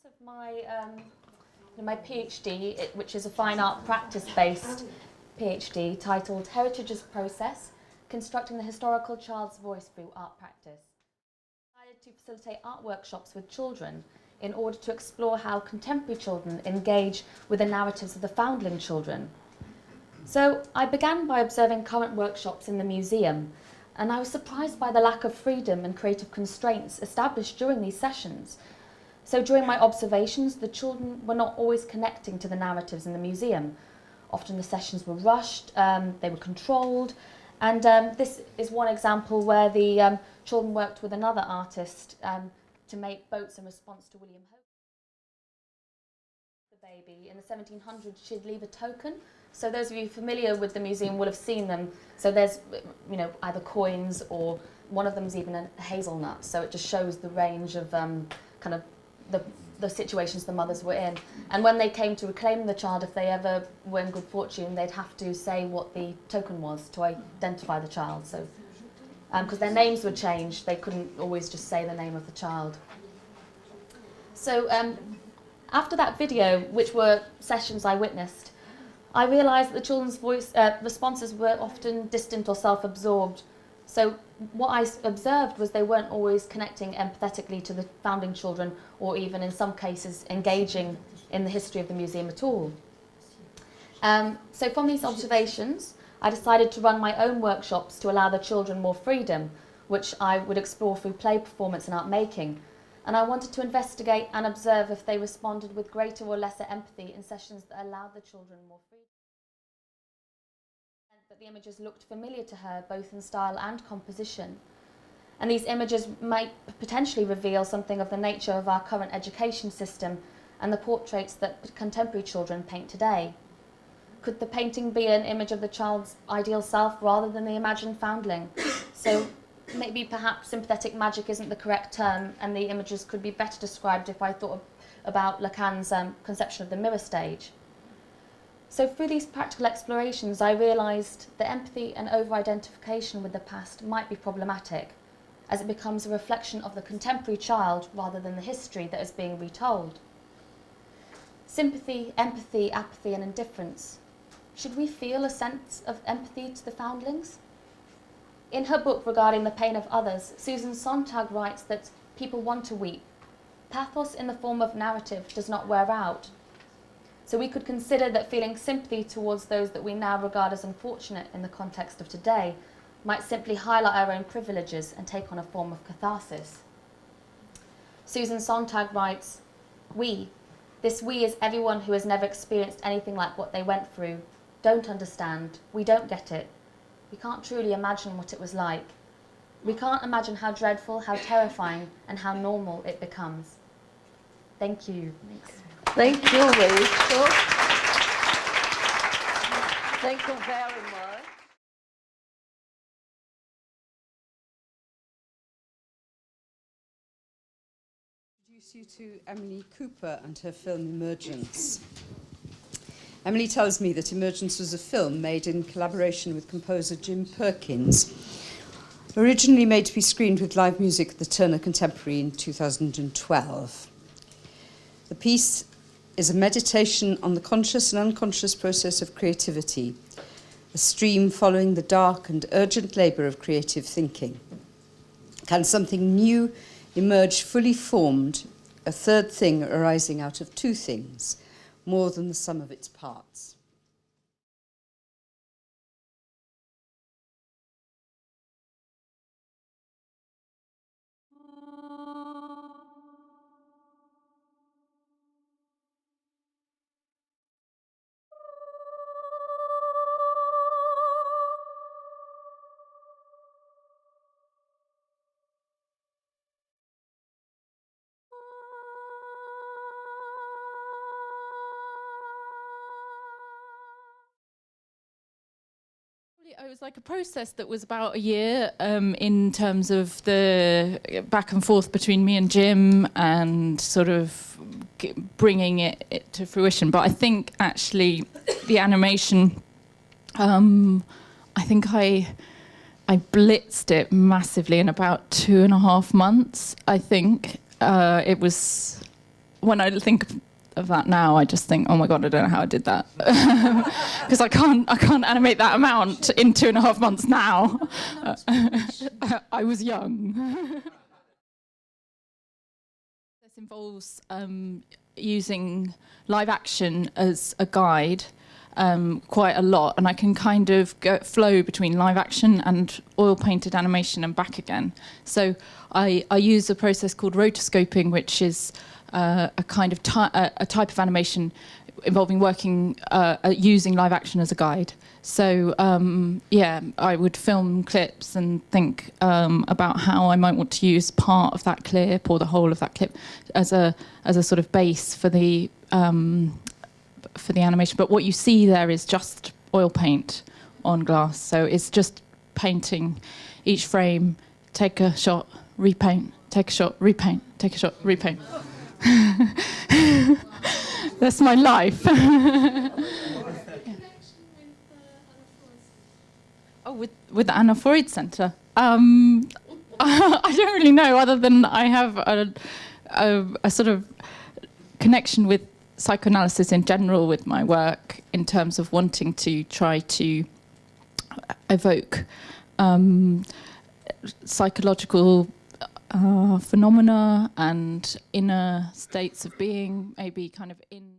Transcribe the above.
Of my PhD, which is a fine art practice-based PhD titled Heritage as Process, Constructing the Historical Child's Voice Through Art Practice. I decided to facilitate art workshops with children in order to explore how contemporary children engage with the narratives of the foundling children. So I began by observing current workshops in the museum, and I was surprised by the lack of freedom and creative constraints established during these sessions. So during my observations, the children were not always connecting to the narratives in the museum. Often the sessions were rushed, they were controlled, and this is one example where the children worked with another artist to make boats in response to William Hope. The baby in the 1700s, she'd leave a token. So those of you familiar with the museum will have seen them. So there's, either coins, or one of them is even a hazelnut. So it just shows the range of kind of the situations the mothers were in. And when they came to reclaim the child, if they ever were in good fortune, they'd have to say what the token was to identify the child. So, because their names were changed, they couldn't always just say the name of the child. So after that video, which were sessions I witnessed, I realised that the children's voice responses were often distant or self-absorbed. So what I observed was they weren't always connecting empathetically to the founding children, or even in some cases engaging in the history of the museum at all. So from these observations, I decided to run my own workshops to allow the children more freedom, which I would explore through play performance and art making. And I wanted to investigate and observe if they responded with greater or lesser empathy in sessions that allowed the children more freedom. That the images looked familiar to her, both in style and composition. And these images might potentially reveal something of the nature of our current education system and the portraits that contemporary children paint today. Could the painting be an image of the child's ideal self rather than the imagined foundling? So maybe perhaps sympathetic magic isn't the correct term, and the images could be better described if I thought about Lacan's conception of the mirror stage. So through these practical explorations, I realised that empathy and over-identification with the past might be problematic, as it becomes a reflection of the contemporary child rather than the history that is being retold. Sympathy, empathy, apathy and indifference. Should we feel a sense of empathy to the foundlings? In her book regarding the pain of others, Susan Sontag writes that people want to weep. Pathos in the form of narrative does not wear out. So we could consider that feeling sympathy towards those that we now regard as unfortunate in the context of today might simply highlight our own privileges and take on a form of catharsis. Susan Sontag writes, this we is everyone who has never experienced anything like what they went through, don't understand, we don't get it. We can't truly imagine what it was like. We can't imagine how dreadful, how terrifying, and how normal it becomes. Thank you. Thanks. Thank you, Rachel. Thank you very much. Introduce you to Emily Cooper and her film Emergence. Emily tells me that Emergence was a film made in collaboration with composer Jim Perkins, originally made to be screened with live music at the Turner Contemporary in 2012. The piece is a meditation on the conscious and unconscious process of creativity, a stream following the dark and urgent labour of creative thinking. Can something new emerge fully formed, a third thing arising out of two things, more than the sum of its parts? It was like a process that was about a year in terms of the back and forth between me and Jim and sort of bringing it to fruition. But I think actually the animation, I think I blitzed it massively in about 2.5 months. I think it was when I think of that now, I just think, oh my God, I don't know how I did that. Because I can't animate that amount in 2.5 months now. I was young. This involves using live action as a guide quite a lot, and I can kind of flow between live action and oil painted animation and back again. So I use a process called rotoscoping, which is a kind of a type of animation involving working using live action as a guide. So yeah, I would film clips and think about how I might want to use part of that clip or the whole of that clip as a sort of base for the animation. But what you see there is just oil paint on glass. So it's just painting each frame, take a shot, repaint, take a shot, repaint, take a shot, repaint. That's my life. Oh, with the Anna Freud Centre. I don't really know, other than I have a sort of connection with psychoanalysis in general with my work, in terms of wanting to try to evoke psychological phenomena and inner states of being, maybe kind of in